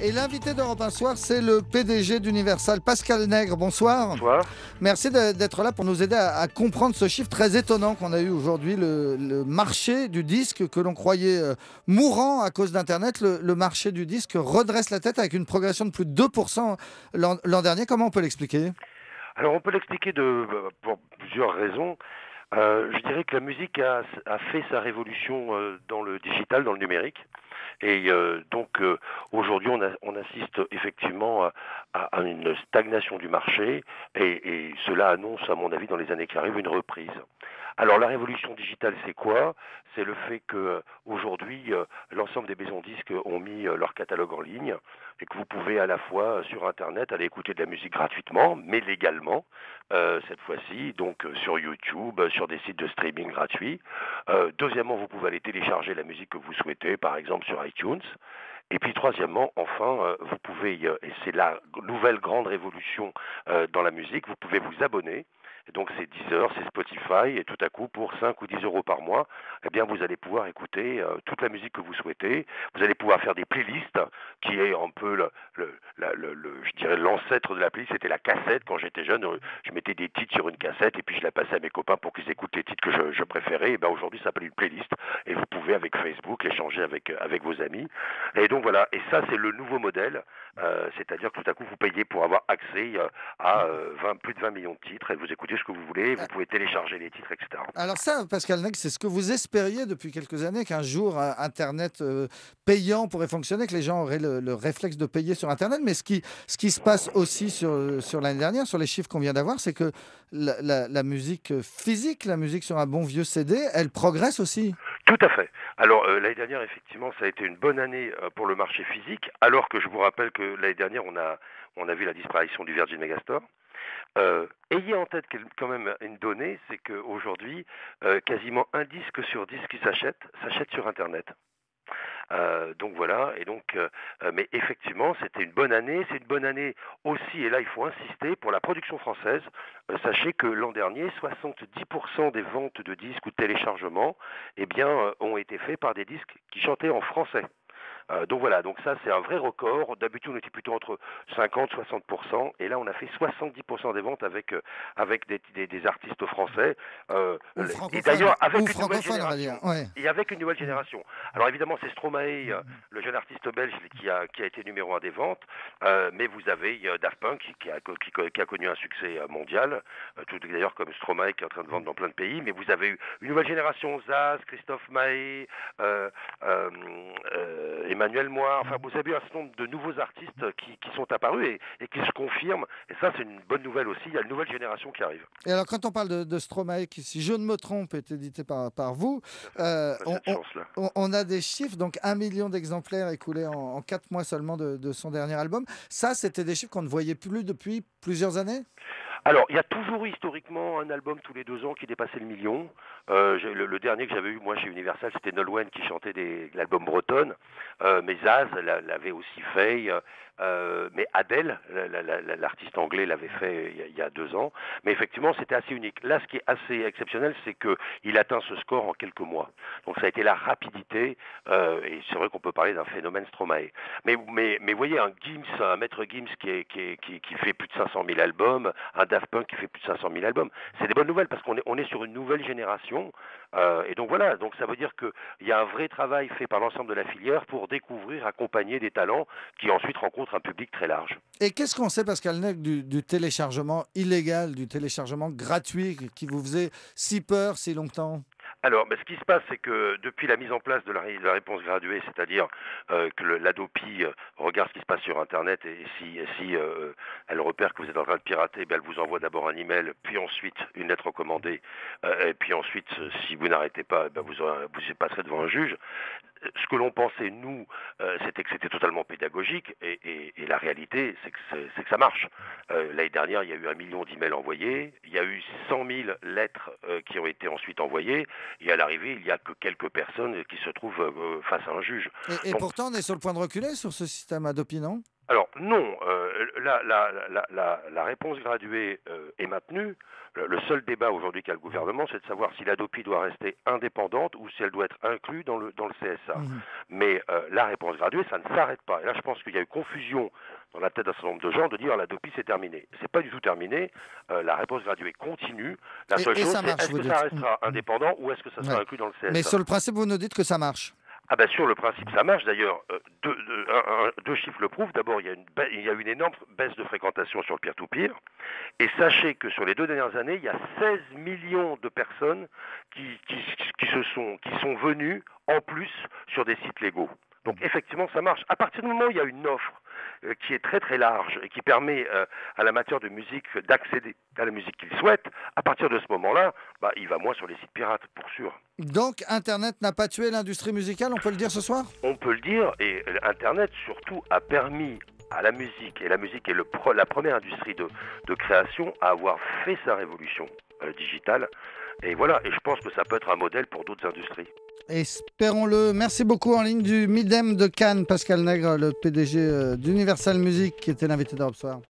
Et l'invité d'Europe 1 Soir, c'est le PDG d'Universal, Pascal Nègre. Bonsoir. Bonsoir. Merci d'être là pour nous aider à comprendre ce chiffre très étonnant qu'on a eu aujourd'hui. Le marché du disque que l'on croyait mourant à cause d'Internet, le marché du disque redresse la tête avec une progression de plus de 2% l'an dernier. Comment on peut l'expliquer ? Alors on peut l'expliquer pour plusieurs raisons. Je dirais que la musique a fait sa révolution dans le digital, dans le numérique. Et aujourd'hui, on assiste effectivement à une stagnation du marché et cela annonce, à mon avis, dans les années qui arrivent, une reprise. Alors la révolution digitale, c'est quoi ? C'est le fait que aujourd'hui, l'ensemble des maisons disques ont mis leur catalogue en ligne et que vous pouvez à la fois sur Internet aller écouter de la musique gratuitement, mais légalement, cette fois-ci, donc sur YouTube, sur des sites de streaming gratuits. Deuxièmement, vous pouvez aller télécharger la musique que vous souhaitez, par exemple sur iTunes. Et puis troisièmement, enfin, vous pouvez, et c'est la nouvelle grande révolution dans la musique, vous pouvez vous abonner. Et donc c'est Deezer, c'est Spotify, et tout à coup pour 5 ou 10 euros par mois, eh bien vous allez pouvoir écouter toute la musique que vous souhaitez. Vous allez pouvoir faire des playlists, qui est un peu je dirais l'ancêtre de la playlist, c'était la cassette. Quand j'étais jeune, je mettais des titres sur une cassette et puis je la passais à mes copains pour qu'ils écoutent les titres que je préférais. Et ben aujourd'hui ça s'appelle une playlist et vous pouvez avec Facebook échanger avec vos amis. Et donc voilà, et ça c'est le nouveau modèle, c'est-à-dire que tout à coup vous payez pour avoir accès à plus de 20 millions de titres et vous écoutez ce que vous voulez, vous pouvez télécharger les titres, etc. Alors ça, Pascal Nègre, c'est ce que vous espériez depuis quelques années, qu'un jour Internet payant pourrait fonctionner, que les gens auraient le réflexe de payer sur Internet. Mais ce qui se passe aussi sur l'année dernière, sur les chiffres qu'on vient d'avoir, c'est que la musique physique, la musique sur un bon vieux CD, elle progresse aussi. Tout à fait. Alors l'année dernière, effectivement, ça a été une bonne année pour le marché physique, alors que je vous rappelle que l'année dernière, on a vu la disparition du Virgin Megastore. Ayez en tête quand même une donnée, c'est qu'aujourd'hui, quasiment un disque sur 10 qui s'achète sur Internet. Donc voilà, et mais effectivement, c'était une bonne année. C'est une bonne année aussi, et là il faut insister, pour la production française. Sachez que l'an dernier, 70% des ventes de disques ou de téléchargements ont été faits par des disques qui chantaient en français. Donc voilà, donc ça c'est un vrai record. D'habitude on était plutôt entre 50-60%, et là on a fait 70% des ventes avec des artistes français. Ou Et francophone, d'ailleurs avec ou une nouvelle francophone, on va dire. génération. Ouais. Et avec une nouvelle génération. Alors évidemment c'est Stromae, le jeune artiste belge qui a été numéro 1 des ventes, mais vous avez Daft Punk qui a connu un succès mondial, tout d'ailleurs comme Stromae qui est en train de vendre dans plein de pays, mais vous avez eu une nouvelle génération, Zaz, Christophe Maé, Emmanuel Moir, enfin vous avez eu un certain nombre de nouveaux artistes qui sont apparus et qui se confirment, et ça c'est une bonne nouvelle aussi, il y a une nouvelle génération qui arrive. Et alors, quand on parle de Stromae, qui, si je ne me trompe, est édité par vous, On a cette chance-là. on a des chiffres, donc 1 million d'exemplaires écoulés en 4 mois seulement de son dernier album. Ça, c'était des chiffres qu'on ne voyait plus depuis plusieurs années. Alors, il y a toujours eu historiquement un album tous les 2 ans qui dépassait le million. Le dernier que j'avais eu, moi, chez Universal, c'était Nolwenn qui chantait l'album bretonne. Mais Zaz l'avait aussi fait. Mais Adele, l'artiste anglais, l'avait fait il y a 2 ans. Mais effectivement, c'était assez unique. Là, ce qui est assez exceptionnel, c'est qu'il atteint ce score en quelques mois. Donc, ça a été la rapidité. Et c'est vrai qu'on peut parler d'un phénomène Stromae. Mais vous voyez, un Maître Gims qui fait plus de 500 000 albums, un Daft Punk qui fait plus de 500 000 albums. C'est des bonnes nouvelles parce qu'on est sur une nouvelle génération. Et donc voilà, donc ça veut dire qu'il y a un vrai travail fait par l'ensemble de la filière pour découvrir, accompagner des talents qui ensuite rencontrent un public très large. Et qu'est-ce qu'on sait, Pascal Nègre, du téléchargement illégal, du téléchargement gratuit qui vous faisait si peur si longtemps ? Alors, ce qui se passe, c'est que depuis la mise en place de la réponse graduée, c'est-à-dire que l'Adopi regarde ce qui se passe sur Internet, et si elle repère que vous êtes en train de pirater, elle vous envoie d'abord un email, puis ensuite une lettre recommandée, et puis ensuite, si vous n'arrêtez pas, vous passerez devant un juge. Ce que l'on pensait, nous, c'était que c'était totalement pédagogique, et la réalité, c'est que ça marche. L'année dernière, il y a eu 1 million d'emails envoyés, il y a eu 100 000 lettres qui ont été ensuite envoyées, et à l'arrivée, il n'y a que quelques personnes qui se trouvent face à un juge. Et Donc, pourtant, on est sur le point de reculer sur ce système Adopi, non ? Alors non, la réponse graduée est maintenue. Le seul débat aujourd'hui qu'a le gouvernement, c'est de savoir si l'Hadopi doit rester indépendante ou si elle doit être inclue dans le CSA. Mhm. Mais la réponse graduée, ça ne s'arrête pas. Et là, je pense qu'il y a eu confusion dans la tête d'un certain nombre de gens de dire l'Hadopi c'est terminé. C'est pas du tout terminé. La réponse graduée continue. La seule Et chose, ça c'est marche, est-ce vous que ça dites. restera indépendant ou est-ce que ça sera Ouais. inclus dans le Mais CSA? sur le principe, vous nous dites que ça marche. Ah ben sur le principe ça marche d'ailleurs, deux chiffres le prouvent. D'abord il y a une énorme baisse de fréquentation sur le peer-to-peer et sachez que sur les 2 dernières années il y a 16 millions de personnes qui sont venues en plus sur des sites légaux. Donc effectivement ça marche. À partir du moment où il y a une offre qui est très très large et qui permet à l'amateur de musique d'accéder à la musique qu'il souhaite, à partir de ce moment-là, bah, il va moins sur les sites pirates pour sûr. Donc, Internet n'a pas tué l'industrie musicale, on peut le dire ce soir? On peut le dire, et Internet surtout a permis à la musique, et la musique est la première industrie de création à avoir fait sa révolution digitale. Et voilà, et je pense que ça peut être un modèle pour d'autres industries. Espérons-le. Merci beaucoup. En ligne du Midem de Cannes, Pascal Nègre, le PDG d'Universal Music, qui était l'invité d'Europe Soir.